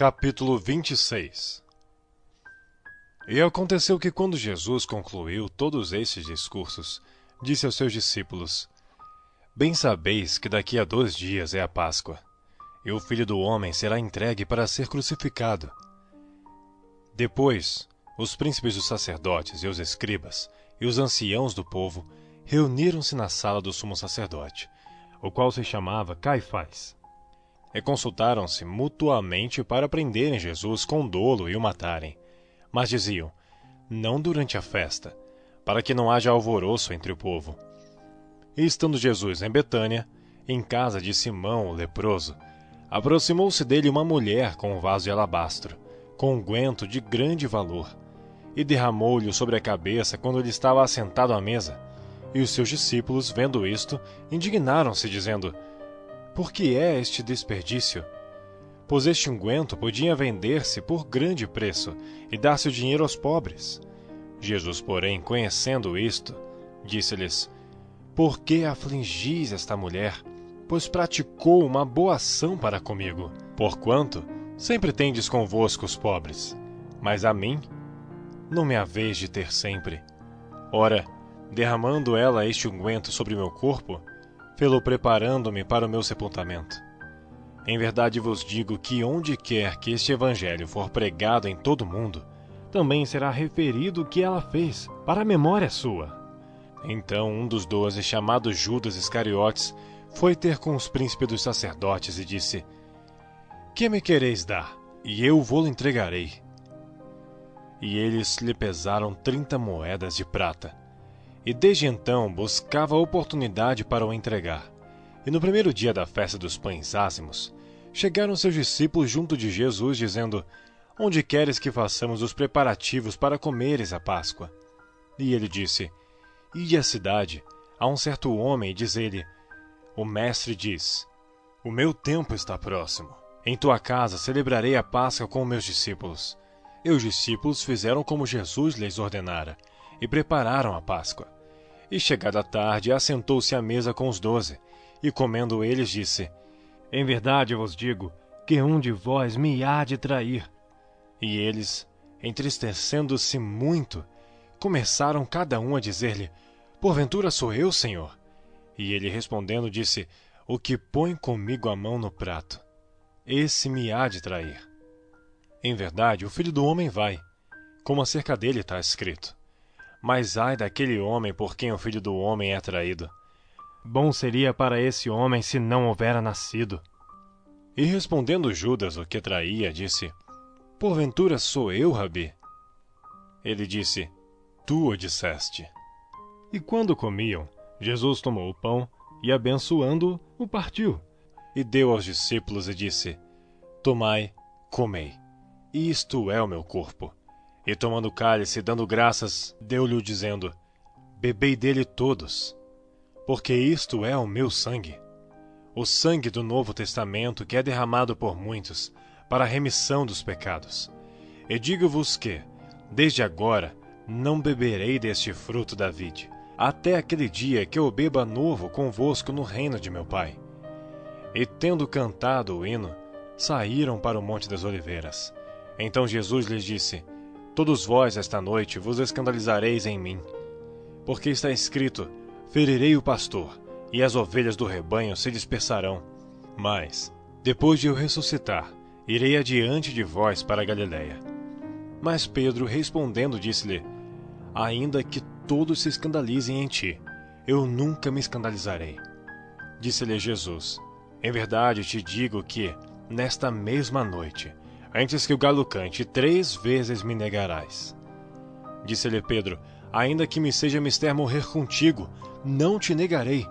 Capítulo 26. E aconteceu que quando Jesus concluiu todos estes discursos, disse aos seus discípulos: Bem sabeis que daqui a 2 dias é a Páscoa, e o Filho do Homem será entregue para ser crucificado. Depois, os príncipes dos sacerdotes e os escribas e os anciãos do povo reuniram-se na sala do sumo sacerdote, o qual se chamava Caifás. E consultaram-se mutuamente para prenderem Jesus com dolo e o matarem. Mas diziam: não durante a festa, para que não haja alvoroço entre o povo. E estando Jesus em Betânia, em casa de Simão o leproso, aproximou-se dele uma mulher com um vaso de alabastro, com unguento de grande valor, e derramou-lhe sobre a cabeça quando ele estava assentado à mesa. E os seus discípulos, vendo isto, indignaram-se, dizendo: Por que é este desperdício? Pois este unguento podia vender-se por grande preço e dar-se o dinheiro aos pobres. Jesus, porém, conhecendo isto, disse-lhes: Por que afligis esta mulher? Pois praticou uma boa ação para comigo. Porquanto sempre tendes convosco os pobres, mas a mim não me haveis de ter sempre. Ora, derramando ela este unguento sobre meu corpo, fê-lo preparando-me para o meu sepultamento. Em verdade vos digo que onde quer que este evangelho for pregado em todo o mundo, também será referido o que ela fez, para a memória sua. Então um dos 12, chamado Judas Iscariotes, foi ter com os príncipes dos sacerdotes e disse: Que me quereis dar? E eu vô-lo entregarei. E eles lhe pesaram 30 moedas de prata. E desde então buscava a oportunidade para o entregar. E no primeiro dia da festa dos pães ázimos, chegaram seus discípulos junto de Jesus, dizendo: Onde queres que façamos os preparativos para comeres a Páscoa? E ele disse: Ide à cidade, a um certo homem, e diz-lhe: O mestre diz: O meu tempo está próximo. Em tua casa celebrarei a Páscoa com meus discípulos. E os discípulos fizeram como Jesus lhes ordenara, e prepararam a Páscoa. E chegada a tarde, assentou-se à mesa com os 12, e comendo eles, disse: Em verdade vos digo, que um de vós me há de trair. E eles, entristecendo-se muito, começaram cada um a dizer-lhe: Porventura sou eu, Senhor? E ele respondendo disse: O que põe comigo a mão no prato, esse me há de trair. Em verdade, o Filho do Homem vai, como acerca dele está escrito. Mas ai daquele homem por quem o Filho do Homem é traído. Bom seria para esse homem se não houvera nascido. E respondendo Judas, o que traía, disse: Porventura sou eu, Rabi? Ele disse: Tu o disseste. E quando comiam, Jesus tomou o pão e, abençoando-o, o partiu. E deu aos discípulos e disse: Tomai, comei, isto é o meu corpo. E tomando o cálice, dando graças, deu-lhe dizendo: Bebei dele todos, porque isto é o meu sangue, o sangue do Novo Testamento, que é derramado por muitos, para a remissão dos pecados. E digo-vos que, desde agora, não beberei deste fruto da vide, até aquele dia que eu beba novo convosco no reino de meu Pai. E tendo cantado o hino, saíram para o Monte das Oliveiras. Então Jesus lhes disse: Todos vós esta noite vos escandalizareis em mim, porque está escrito: Ferirei o pastor, e as ovelhas do rebanho se dispersarão. Mas, depois de eu ressuscitar, irei adiante de vós para a Galiléia. Mas Pedro, respondendo, disse-lhe: Ainda que todos se escandalizem em ti, eu nunca me escandalizarei. Disse-lhe Jesus: Em verdade te digo que, nesta mesma noite, antes que o galo cante, 3 vezes me negarás. Disse-lhe Pedro: Ainda que me seja mister morrer contigo, não te negarei.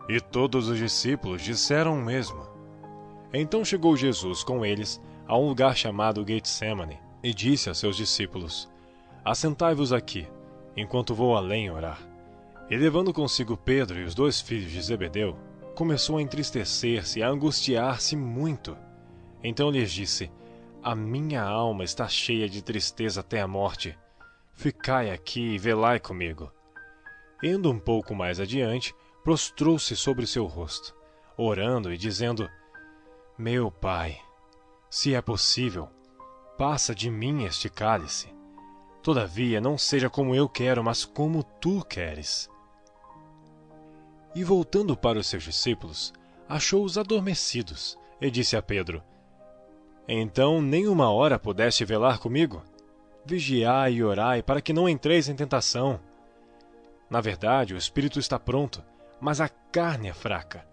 E todos os discípulos disseram o mesmo. Então chegou Jesus com eles a um lugar chamado Getsemane, e disse a seus discípulos: Assentai-vos aqui, enquanto vou além orar. E levando consigo Pedro e os 2 filhos de Zebedeu, começou a entristecer-se e a angustiar-se muito. Então lhes disse: A minha alma está cheia de tristeza até a morte. Ficai aqui e velai comigo. Indo um pouco mais adiante, prostrou-se sobre seu rosto, orando e dizendo: Meu Pai, se é possível, passa de mim este cálice. Todavia, não seja como eu quero, mas como tu queres. E voltando para os seus discípulos, achou-os adormecidos, e disse a Pedro: Então nem uma hora pudeste velar comigo? Vigiai e orai, para que não entreis em tentação. Na verdade, o espírito está pronto, mas a carne é fraca.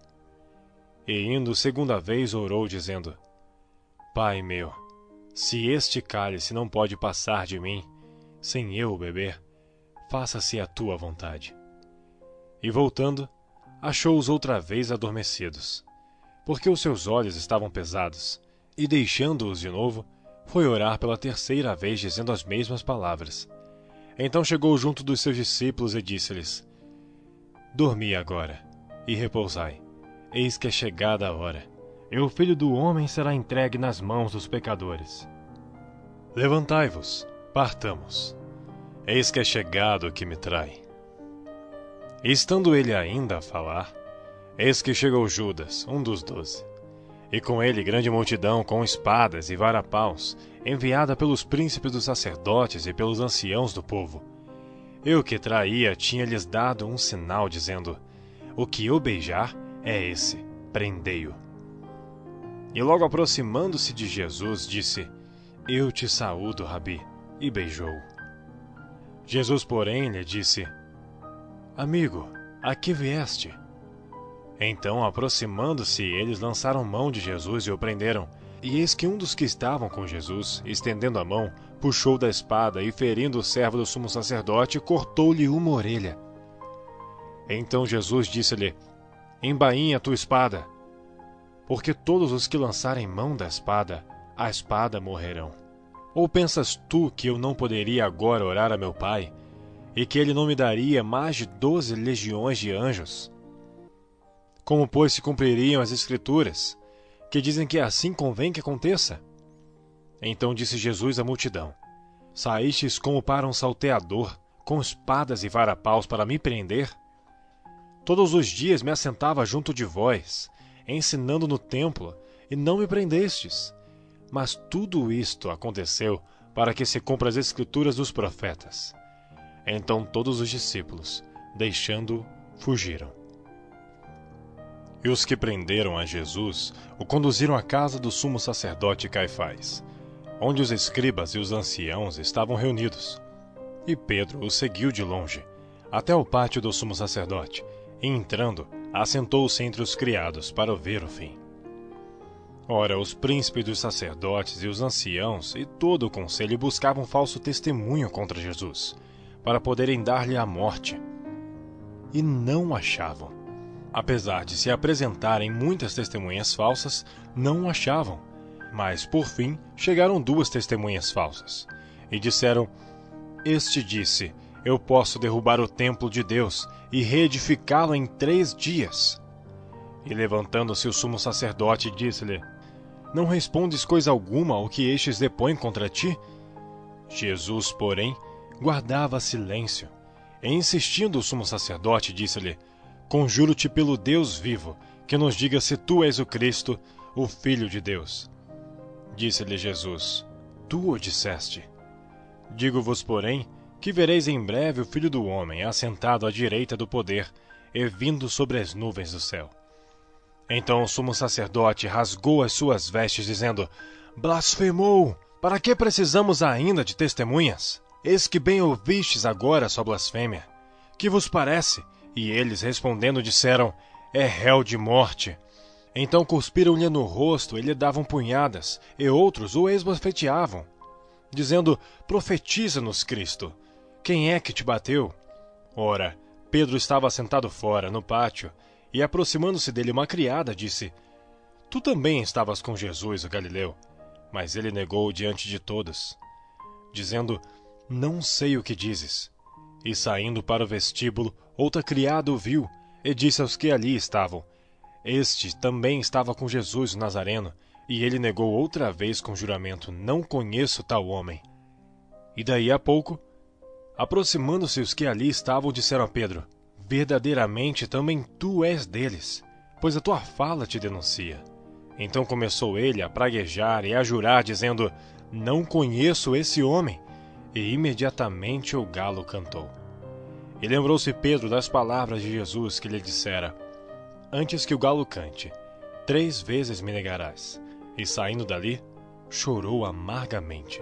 E indo segunda vez orou, dizendo: Pai meu, se este cálice não pode passar de mim, sem eu o beber, faça-se a tua vontade. E voltando, achou-os outra vez adormecidos, porque os seus olhos estavam pesados, e deixando-os de novo, foi orar pela terceira vez, dizendo as mesmas palavras. Então chegou junto dos seus discípulos e disse-lhes: Dormi agora, e repousai. Eis que é chegada a hora, e o Filho do Homem será entregue nas mãos dos pecadores. Levantai-vos, partamos. Eis que é chegado o que me trai. E estando ele ainda a falar, eis que chegou Judas, um dos 12, e com ele grande multidão com espadas e varapaus, enviada pelos príncipes dos sacerdotes e pelos anciãos do povo. E o que traía tinha-lhes dado um sinal, dizendo: O que eu beijar é esse, prendei-o. E logo aproximando-se de Jesus, disse: Eu te saúdo, Rabi, e beijou-o. Jesus, porém, lhe disse: Amigo, a que vieste? Então, aproximando-se, eles lançaram mão de Jesus e o prenderam. E eis que um dos que estavam com Jesus, estendendo a mão, puxou da espada e, ferindo o servo do sumo sacerdote, cortou-lhe uma orelha. Então Jesus disse-lhe: Embainha a tua espada, porque todos os que lançarem mão da espada, a espada morrerão. Ou pensas tu que eu não poderia agora orar a meu Pai, e que ele não me daria mais de 12 legiões de anjos? Como, pois, se cumpririam as Escrituras, que dizem que assim convém que aconteça? Então disse Jesus à multidão: Saístes como para um salteador, com espadas e varapaus para me prender? Todos os dias me assentava junto de vós, ensinando no templo, e não me prendestes. Mas tudo isto aconteceu para que se cumpra as Escrituras dos profetas. Então todos os discípulos, deixando-o, fugiram. E os que prenderam a Jesus o conduziram à casa do sumo sacerdote Caifás, onde os escribas e os anciãos estavam reunidos. E Pedro o seguiu de longe, até o pátio do sumo sacerdote, e entrando, assentou-se entre os criados para ver o fim. Ora, os príncipes dos sacerdotes e os anciãos e todo o conselho buscavam falso testemunho contra Jesus, para poderem dar-lhe a morte. E não achavam. Apesar de se apresentarem muitas testemunhas falsas, não o achavam. Mas, por fim, chegaram 2 testemunhas falsas. E disseram: Este disse: Eu posso derrubar o templo de Deus e reedificá-lo em 3 dias. E levantando-se o sumo sacerdote, disse-lhe: Não respondes coisa alguma ao que estes depõem contra ti? Jesus, porém, guardava silêncio. E insistindo o sumo sacerdote, disse-lhe: Conjuro-te pelo Deus vivo, que nos diga se tu és o Cristo, o Filho de Deus. Disse-lhe Jesus: Tu o disseste. Digo-vos, porém, que vereis em breve o Filho do Homem assentado à direita do poder e vindo sobre as nuvens do céu. Então o sumo sacerdote rasgou as suas vestes, dizendo: Blasfemou! Para que precisamos ainda de testemunhas? Eis que bem ouvistes agora a sua blasfêmia. Que vos parece? E eles, respondendo, disseram: É réu de morte. Então cuspiram-lhe no rosto e lhe davam punhadas, e outros o esbofeteavam, dizendo: Profetiza-nos, Cristo. Quem é que te bateu? Ora, Pedro estava sentado fora, no pátio, e aproximando-se dele uma criada, disse: Tu também estavas com Jesus, o Galileu. Mas ele negou diante de todos, dizendo: Não sei o que dizes. E saindo para o vestíbulo, outra criada o viu, e disse aos que ali estavam: Este também estava com Jesus o Nazareno. E ele negou outra vez com juramento: Não conheço tal homem. E daí a pouco, aproximando-se os que ali estavam, disseram a Pedro: Verdadeiramente também tu és deles, pois a tua fala te denuncia. Então começou ele a praguejar e a jurar, dizendo: Não conheço esse homem. E imediatamente o galo cantou. E lembrou-se Pedro das palavras de Jesus que lhe dissera: Antes que o galo cante, 3 vezes me negarás. E saindo dali, chorou amargamente.